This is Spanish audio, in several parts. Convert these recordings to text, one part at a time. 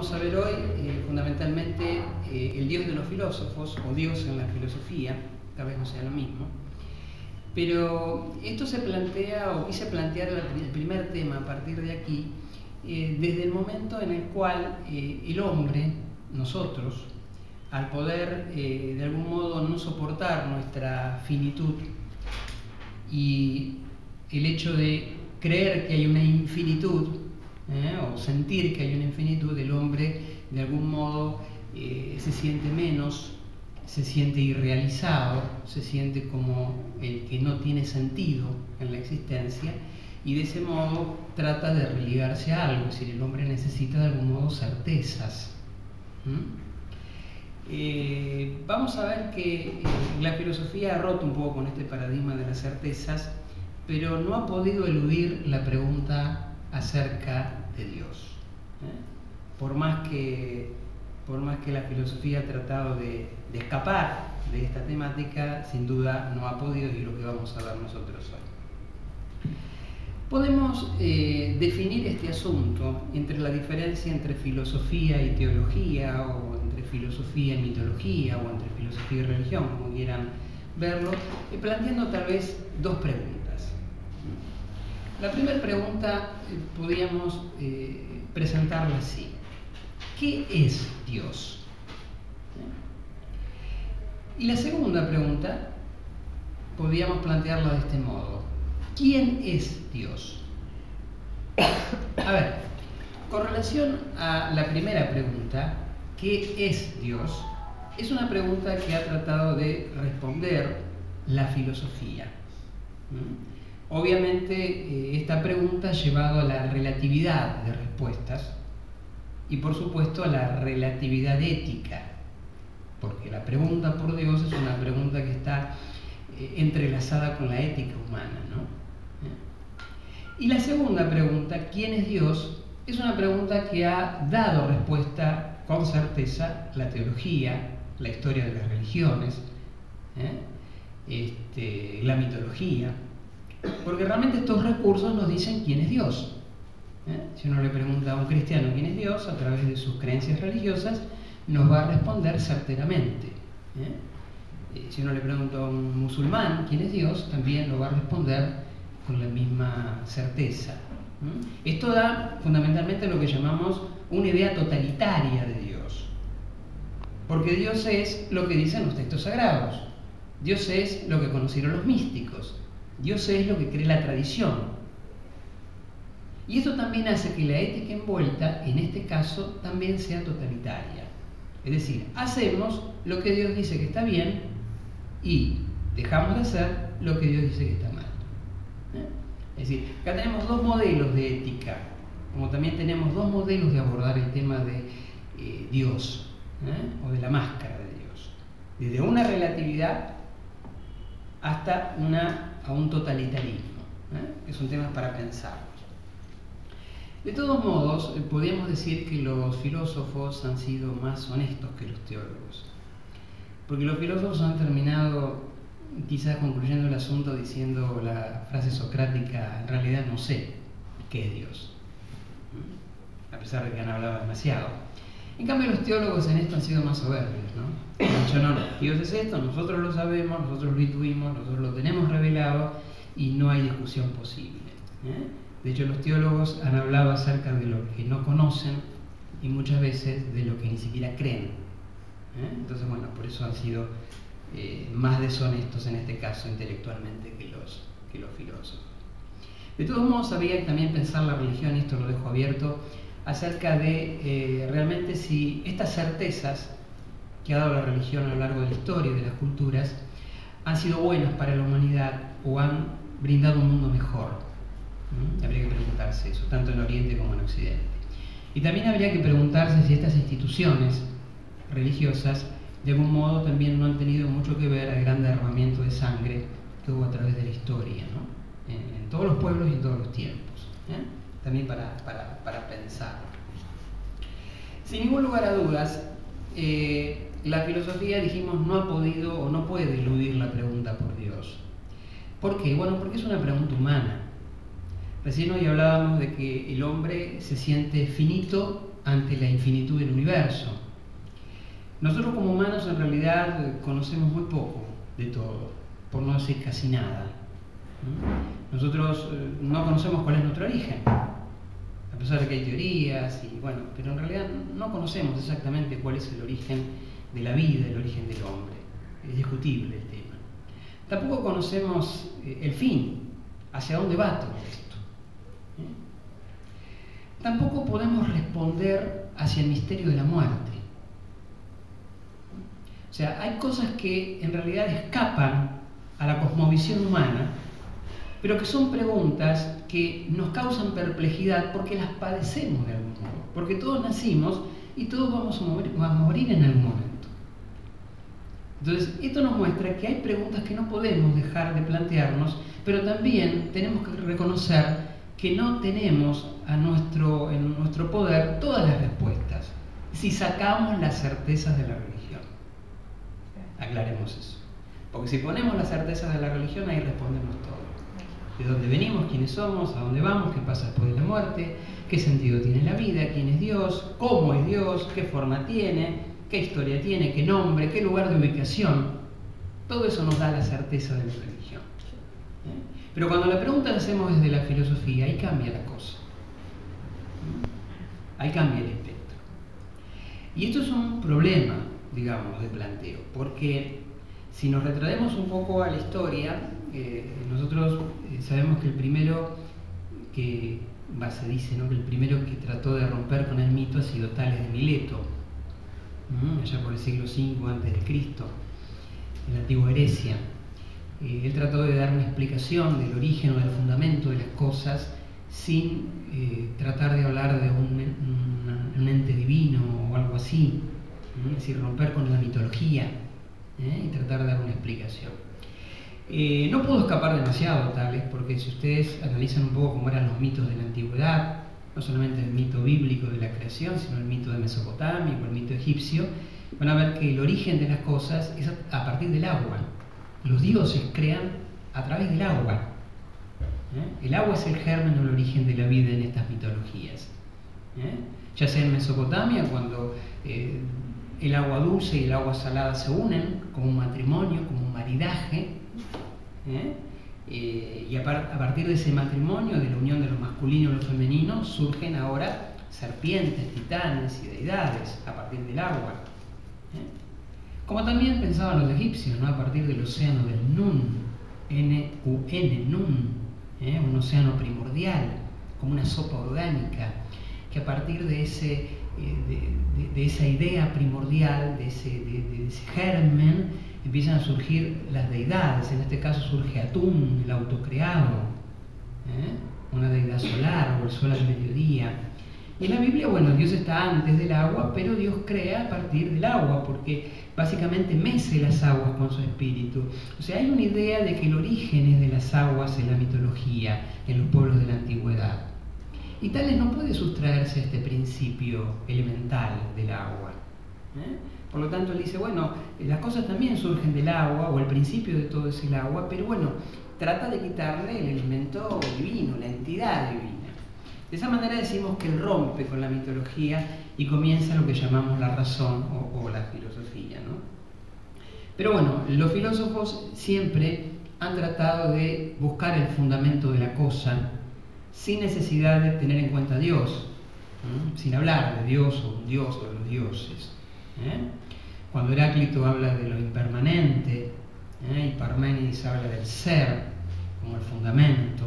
vamos a ver hoy fundamentalmente el Dios de los filósofos, o Dios en la filosofía, tal vez no sea lo mismo. Pero esto se plantea, o quise plantear el primer tema a partir de aquí, desde el momento en el cual el hombre, nosotros, al poder de algún modo no soportar nuestra finitud y el hecho de creer que hay una infinitud, o sentir que hay una infinitud, el hombre de algún modo se siente menos, se siente irrealizado, se siente como el que no tiene sentido en la existencia, y de ese modo trata de religarse a algo. Es decir, el hombre necesita de algún modo certezas. Vamos a ver que la filosofía ha roto un poco con este paradigma de las certezas, pero no ha podido eludir la pregunta acerca de Dios. Por más que la filosofía ha tratado de escapar de esta temática, sin duda no ha podido, y es lo que vamos a ver nosotros hoy. Podemos definir este asunto entre la diferencia entre filosofía y teología, o entre filosofía y mitología, o entre filosofía y religión, como quieran verlo, planteando tal vez dos preguntas. La primera pregunta podríamos presentarla así: ¿qué es Dios? Y la segunda pregunta podríamos plantearla de este modo: ¿quién es Dios? A ver, con relación a la primera pregunta, ¿qué es Dios?, es una pregunta que ha tratado de responder la filosofía. Obviamente esta pregunta ha llevado a la relatividad de respuestas y por supuesto a la relatividad ética, porque la pregunta por Dios es una pregunta que está entrelazada con la ética humana, ¿no? Y la segunda pregunta, ¿quién es Dios?, es una pregunta que ha dado respuesta con certeza la teología, la historia de las religiones, la mitología, porque realmente estos recursos nos dicen quién es Dios. Si uno le pregunta a un cristiano quién es Dios, a través de sus creencias religiosas, nos va a responder certeramente. Si uno le pregunta a un musulmán quién es Dios, también lo va a responder con la misma certeza. Esto da fundamentalmente lo que llamamos una idea totalitaria de Dios, porque Dios es lo que dicen los textos sagrados, Dios es lo que conocieron los místicos, Dios es lo que cree la tradición. Y esto también hace que la ética envuelta, en este caso, también sea totalitaria. Es decir, hacemos lo que Dios dice que está bien y dejamos de hacer lo que Dios dice que está mal. Es decir, acá tenemos dos modelos de ética, como también tenemos dos modelos de abordar el tema de Dios, o de la máscara de Dios. Desde una relatividad hasta un totalitarismo. Es un tema para pensar. De todos modos, podríamos decir que los filósofos han sido más honestos que los teólogos, porque los filósofos han terminado quizás concluyendo el asunto diciendo la frase socrática: en realidad no sé qué es Dios, a pesar de que han hablado demasiado. En cambio, los teólogos en esto han sido más soberbios, ¿no? Han dicho: no, Dios es esto, nosotros lo sabemos, nosotros lo intuimos, nosotros lo tenemos revelado y no hay discusión posible. De hecho, los teólogos han hablado acerca de lo que no conocen y muchas veces de lo que ni siquiera creen. Entonces, bueno, por eso han sido más deshonestos en este caso intelectualmente que los filósofos. De todos modos, habría que también pensar la religión, y esto lo dejo abierto, acerca de realmente si estas certezas que ha dado la religión a lo largo de la historia y de las culturas han sido buenas para la humanidad o han brindado un mundo mejor. Habría que preguntarse eso, tanto en Oriente como en Occidente. Y también habría que preguntarse si estas instituciones religiosas de algún modo también no han tenido mucho que ver al gran derramamiento de sangre que hubo a través de la historia, ¿no? En todos los pueblos y en todos los tiempos. También para pensar. Sin ningún lugar a dudas, la filosofía, dijimos, no ha podido o no puede eludir la pregunta por Dios. ¿Por qué? Bueno, porque es una pregunta humana. Recién hoy hablábamos de que el hombre se siente finito ante la infinitud del universo. Nosotros como humanos en realidad conocemos muy poco de todo, por no decir casi nada. Nosotros no conocemos cuál es nuestro origen, a pesar de que hay teorías, pero en realidad no conocemos exactamente cuál es el origen de la vida, el origen del hombre. Es discutible el tema. Tampoco conocemos el fin, hacia dónde va todo esto. Tampoco podemos responder hacia el misterio de la muerte. O sea, hay cosas que en realidad escapan a la cosmovisión humana, pero que son preguntas que nos causan perplejidad porque las padecemos de algún modo, porque todos nacimos y todos vamos a morir en algún momento. Entonces, esto nos muestra que hay preguntas que no podemos dejar de plantearnos, pero también tenemos que reconocer que no tenemos en nuestro poder todas las respuestas si sacamos las certezas de la religión. Aclaremos eso. Porque si ponemos las certezas de la religión, ahí respondemos todo. De dónde venimos, quiénes somos, a dónde vamos, qué pasa después de la muerte, qué sentido tiene la vida, quién es Dios, cómo es Dios, qué forma tiene, qué historia tiene, qué nombre, qué lugar de ubicación. Todo eso nos da la certeza de la religión. Pero cuando la pregunta la hacemos desde la filosofía, ahí cambia la cosa. Ahí cambia el espectro. Y esto es un problema, digamos, de planteo, porque si nos retraemos un poco a la historia, nosotros sabemos que el primero que, se dice, ¿no?, que el primero que trató de romper con el mito ha sido Tales de Mileto, allá por el siglo V a.C., en la antigua Grecia. Él trató de dar una explicación del origen o del fundamento de las cosas sin tratar de hablar de un ente divino o algo así, es decir, romper con la mitología y tratar de dar una explicación. No puedo escapar demasiado Tales, porque si ustedes analizan un poco cómo eran los mitos de la antigüedad, no solamente el mito bíblico de la creación, sino el mito de Mesopotamia o el mito egipcio, van a ver que el origen de las cosas es a partir del agua. Los dioses crean a través del agua. El agua es el germen o el origen de la vida en estas mitologías. Ya sea en Mesopotamia, cuando el agua dulce y el agua salada se unen como un matrimonio, como un maridaje, y a partir de ese matrimonio, de la unión de lo masculino y lo femenino, surgen ahora serpientes, titanes y deidades a partir del agua. Como también pensaban los egipcios, ¿no?, a partir del océano del Nun, N-U-N, Nun, un océano primordial, como una sopa orgánica, que a partir de esa idea primordial, de ese germen, empiezan a surgir las deidades. En este caso surge Atún, el autocreado, una deidad solar, o el sol al mediodía. Y en la Biblia, Dios está antes del agua, pero Dios crea a partir del agua, porque básicamente mece las aguas con su espíritu. O sea, hay una idea de que el origen es de las aguas en la mitología, en los pueblos de la antigüedad. Y Tales no puede sustraerse a este principio elemental del agua. Por lo tanto, él dice, las cosas también surgen del agua, o el principio de todo es el agua, pero trata de quitarle el elemento divino, la entidad divina. De esa manera decimos que él rompe con la mitología y comienza lo que llamamos la razón o la filosofía, ¿no? Pero los filósofos siempre han tratado de buscar el fundamento de la cosa sin necesidad de tener en cuenta a Dios, sin hablar de Dios o un Dios o de los dioses. Cuando Heráclito habla de lo impermanente, y Parménides habla del ser como el fundamento,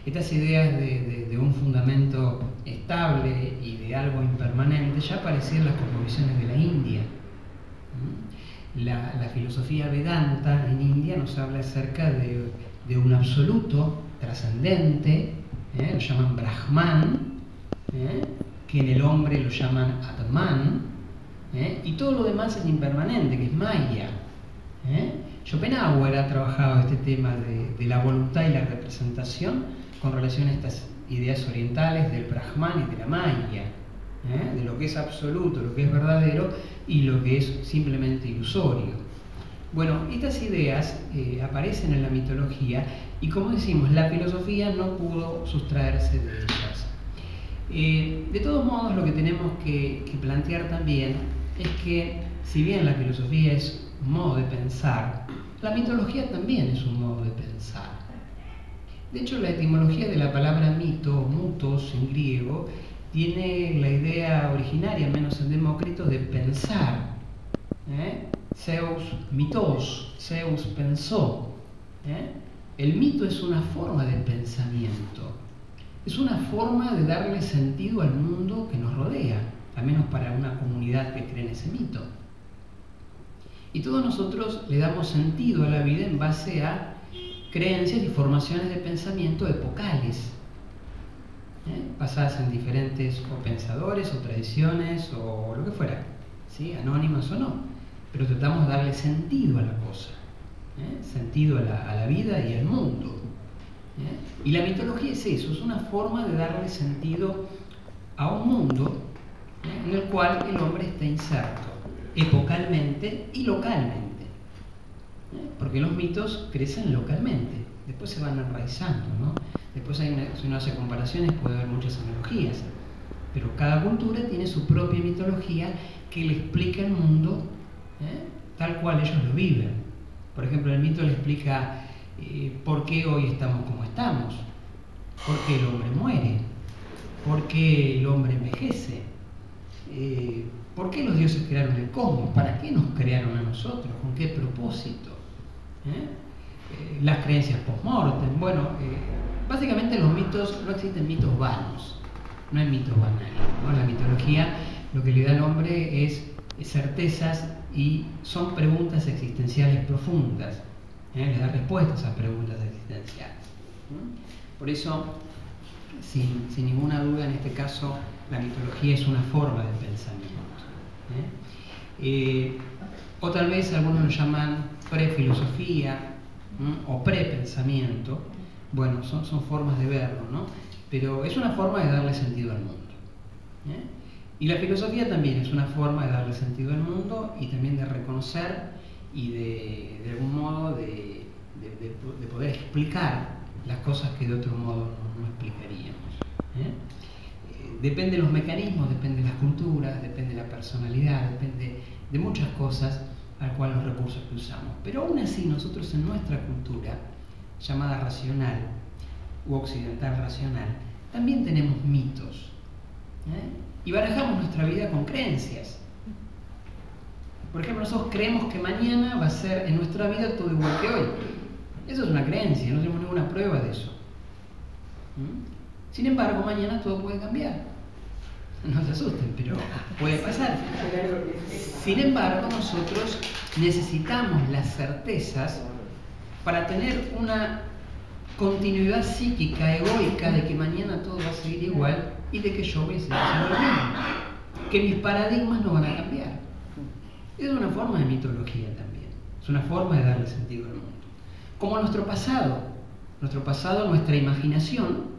estas ideas de un fundamento estable y de algo impermanente ya aparecían en las cosmovisiones de la India. La filosofía Vedanta en India nos habla acerca de un absoluto trascendente, lo llaman Brahman, que en el hombre lo llaman Atman, y todo lo demás es impermanente, que es Maya. Schopenhauer ha trabajado este tema de la voluntad y la representación con relación a estas ideas orientales del Brahman y de la Maya, de lo que es absoluto, lo que es verdadero y lo que es simplemente ilusorio. Estas ideas aparecen en la mitología Y como decimos, la filosofía no pudo sustraerse de ellas. De todos modos, lo que tenemos que plantear también es que, si bien la filosofía es un modo de pensar, la mitología también es un modo de pensar. De hecho, la etimología de la palabra mito, mutos en griego, tiene la idea originaria, al menos en Demócrito, de pensar. Zeus mitos, Zeus pensó. El mito es una forma de pensamiento, es una forma de darle sentido al mundo que nos rodea, al menos para una comunidad que cree en ese mito. Y todos nosotros le damos sentido a la vida en base a creencias y formaciones de pensamiento epocales, basadas en diferentes o pensadores o tradiciones o lo que fuera, ¿sí? Anónimas o no, pero tratamos de darle sentido a la cosa, sentido a la vida y al mundo. Y la mitología es eso, es una forma de darle sentido a un mundo en el cual el hombre está inserto epocalmente y localmente, porque los mitos crecen localmente, después se van enraizando, ¿no? Después si uno hace comparaciones puede haber muchas analogías, pero cada cultura tiene su propia mitología que le explica el mundo tal cual ellos lo viven. Por ejemplo, el mito le explica por qué hoy estamos como estamos, por qué el hombre muere, por qué el hombre envejece, por qué los dioses crearon el cosmos, para qué nos crearon a nosotros, con qué propósito. Las creencias post-mortem. Bueno, básicamente los mitos, no existen mitos vanos, no hay mitos banales, ¿no? La mitología lo que le da al hombre es certezas y son preguntas existenciales profundas, le da respuestas a preguntas existenciales. Por eso, sin ninguna duda, en este caso, la mitología es una forma de pensamiento. O tal vez algunos lo llaman prefilosofía o prepensamiento. Bueno, son formas de verlo, ¿no? Pero es una forma de darle sentido al mundo. Y la filosofía también es una forma de darle sentido al mundo y también de reconocer y de algún modo de poder explicar las cosas que de otro modo no explicaríamos. Depende de los mecanismos, depende de las culturas, depende de la personalidad, depende de muchas cosas al cual los recursos que usamos. Pero aún así nosotros en nuestra cultura, llamada racional u occidental racional, también tenemos mitos. Y barajamos nuestra vida con creencias. Por ejemplo, nosotros creemos que mañana va a ser en nuestra vida todo igual que hoy. Eso es una creencia, no tenemos ninguna prueba de eso. Sin embargo, mañana todo puede cambiar. No se asusten, pero puede pasar. Sin embargo, nosotros necesitamos las certezas para tener una continuidad psíquica, egoica, de que mañana todo va a seguir igual y de que yo voy a seguir haciendo lo mismo. Que mis paradigmas no van a cambiar. Es una forma de mitología también. Es una forma de darle sentido al mundo. Como nuestro pasado, nuestra imaginación,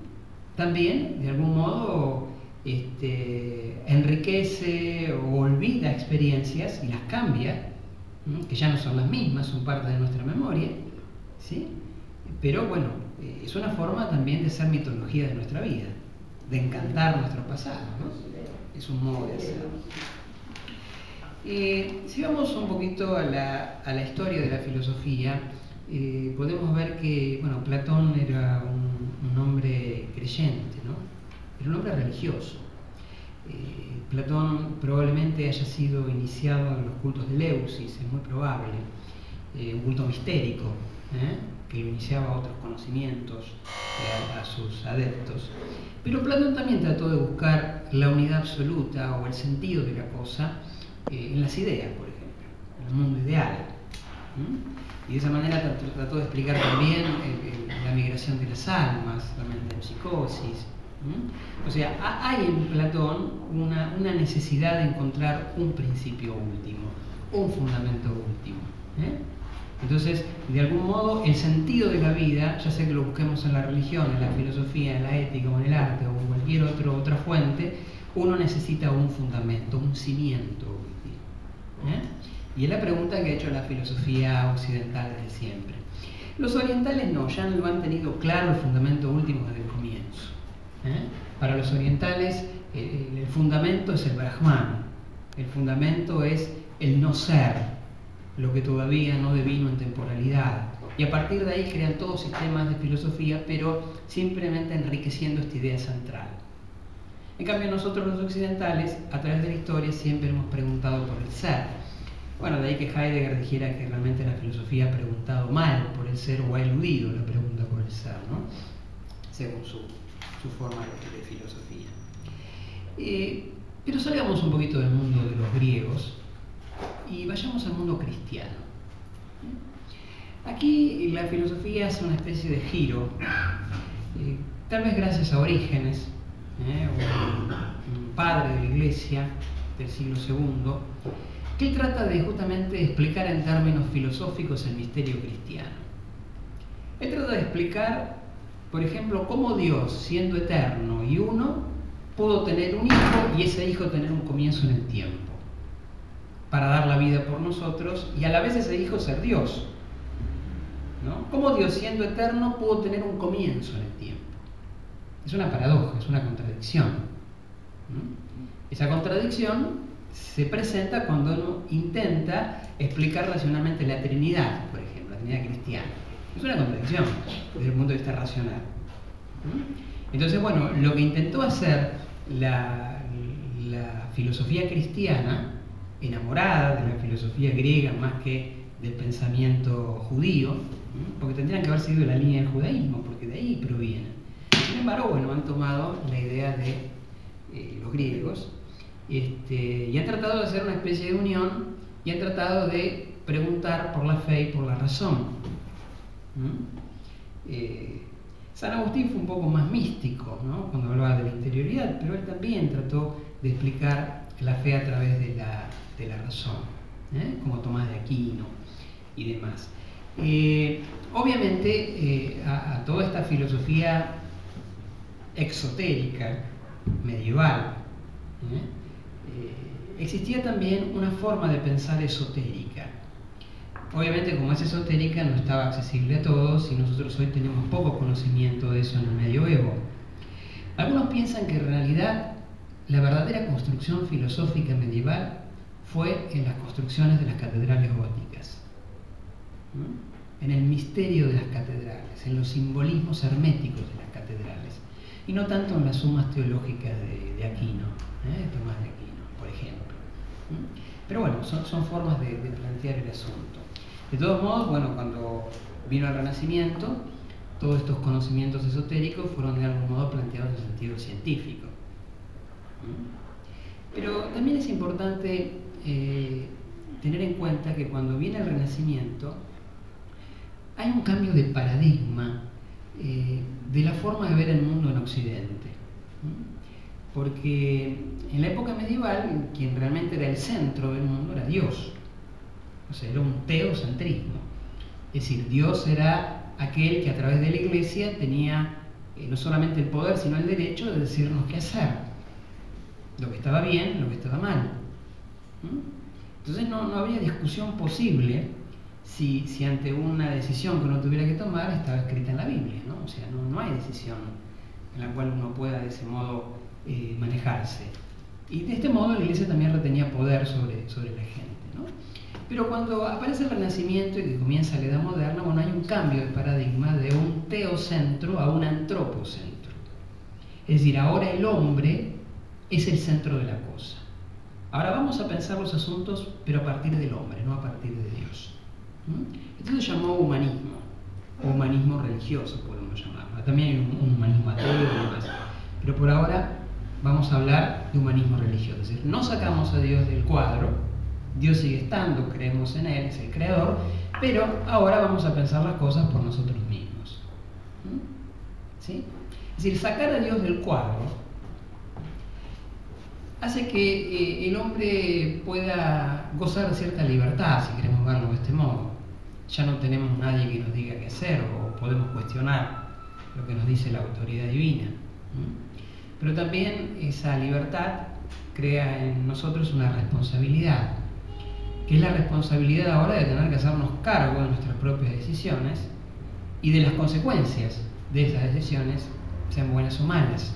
también, de algún modo, enriquece o olvida experiencias y las cambia, que ya no son las mismas, son parte de nuestra memoria, ¿sí? Pero bueno, es una forma también de ser mitología de nuestra vida, de encantar nuestro pasado, ¿no? Es un modo de hacerlo. Si vamos un poquito a la historia de la filosofía, podemos ver que, bueno, Platón era un hombre creyente, ¿no? Era un hombre religioso. Platón probablemente haya sido iniciado en los cultos de Eleusis, es muy probable, un culto mistérico, que lo iniciaba a otros conocimientos, a sus adeptos. Pero Platón también trató de buscar la unidad absoluta o el sentido de la cosa en las ideas, por ejemplo, en el mundo ideal. Y de esa manera trató de explicar también la migración de las almas, la metempsicosis. O sea, hay en Platón una necesidad de encontrar un principio último, un fundamento último. Entonces, de algún modo, el sentido de la vida, ya sea que lo busquemos en la religión, en la filosofía, en la ética o en el arte o en cualquier otra fuente, uno necesita un fundamento, un cimiento último. Y es la pregunta que ha hecho la filosofía occidental desde siempre. Los orientales no, ya lo han tenido claro el fundamento último desde el comienzo. Para los orientales el fundamento es el Brahman, el fundamento es el no ser, lo que todavía no devino en temporalidad. Y a partir de ahí crean todos sistemas de filosofía, pero simplemente enriqueciendo esta idea central. En cambio nosotros los occidentales, a través de la historia, siempre hemos preguntado por el ser. Bueno, de ahí que Heidegger dijera que realmente la filosofía ha preguntado mal por el ser o ha eludido la pregunta por el ser, ¿no? Según su forma de filosofía. Pero salgamos un poquito del mundo de los griegos y vayamos al mundo cristiano. Aquí la filosofía hace una especie de giro, tal vez gracias a Orígenes, un padre de la Iglesia del siglo II, que él trata de justamente explicar en términos filosóficos el misterio cristiano. Él trata de explicar, por ejemplo, cómo Dios, siendo eterno y uno, pudo tener un hijo y ese hijo tener un comienzo en el tiempo, para dar la vida por nosotros y a la vez ese hijo ser Dios, ¿no? Cómo Dios, siendo eterno, pudo tener un comienzo en el tiempo. Es una paradoja, es una contradicción. Esa contradicción se presenta cuando uno intenta explicar racionalmente la Trinidad, por ejemplo, la Trinidad cristiana. Es una contradicción desde el punto de vista racional. Entonces, bueno, lo que intentó hacer la filosofía cristiana, enamorada de la filosofía griega más que del pensamiento judío, porque tendrían que haber seguido la línea del judaísmo, porque de ahí proviene. Sin embargo, bueno, han tomado la idea de los griegos y han tratado de hacer una especie de unión y han tratado de preguntar por la fe y por la razón. San Agustín fue un poco más místico, ¿no?, cuando hablaba de la interioridad, pero él también trató de explicar la fe a través de la razón, como Tomás de Aquino y demás. Obviamente a toda esta filosofía exotérica medieval existía también una forma de pensar esotérica. Obviamente, como es esotérica, no estaba accesible a todos y nosotros hoy tenemos poco conocimiento de eso en el medioevo. Algunos piensan que en realidad la verdadera construcción filosófica medieval fue en las construcciones de las catedrales góticas, en el misterio de las catedrales, en los simbolismos herméticos de las catedrales, y no tanto en las sumas teológicas de Aquino, Tomás de Aquino, por ejemplo. Pero bueno, son formas de plantear el asunto. De todos modos, bueno, cuando vino el Renacimiento, todos estos conocimientos esotéricos fueron de algún modo planteados en sentido científico. Pero también es importante tener en cuenta que cuando viene el Renacimiento hay un cambio de paradigma de la forma de ver el mundo en Occidente. Porque en la época medieval, quien realmente era el centro del mundo era Dios. O sea, era un teocentrismo. Es decir, Dios era aquel que a través de la Iglesia tenía no solamente el poder, sino el derecho de decirnos qué hacer. Lo que estaba bien, lo que estaba mal. Entonces no habría discusión posible si ante una decisión que uno tuviera que tomar estaba escrita en la Biblia, ¿no? O sea, no hay decisión en la cual uno pueda de ese modo manejarse. Y de este modo la Iglesia también retenía poder sobre la gente, ¿no? Pero cuando aparece el Renacimiento y que comienza la Edad Moderna, bueno, hay un cambio de paradigma de un teocentro a un antropocentro. Es decir, ahora el hombre es el centro de la cosa. Ahora vamos a pensar los asuntos, pero a partir del hombre, no a partir de Dios. Esto se llamó humanismo, o humanismo religioso, podemos llamarlo. También hay un humanismo ateo y demás. Pero por ahora vamos a hablar de humanismo religioso. Es decir, no sacamos a Dios del cuadro, Dios sigue estando, creemos en Él, es el creador, pero ahora vamos a pensar las cosas por nosotros mismos. ¿Sí? Es decir, sacar a Dios del cuadro hace que el hombre pueda gozar de cierta libertad, si queremos verlo de este modo. Ya no tenemos nadie que nos diga qué hacer o podemos cuestionar lo que nos dice la autoridad divina. Pero también esa libertad crea en nosotros una responsabilidad, que es la responsabilidad ahora de tener que hacernos cargo de nuestras propias decisiones y de las consecuencias de esas decisiones, sean buenas o malas.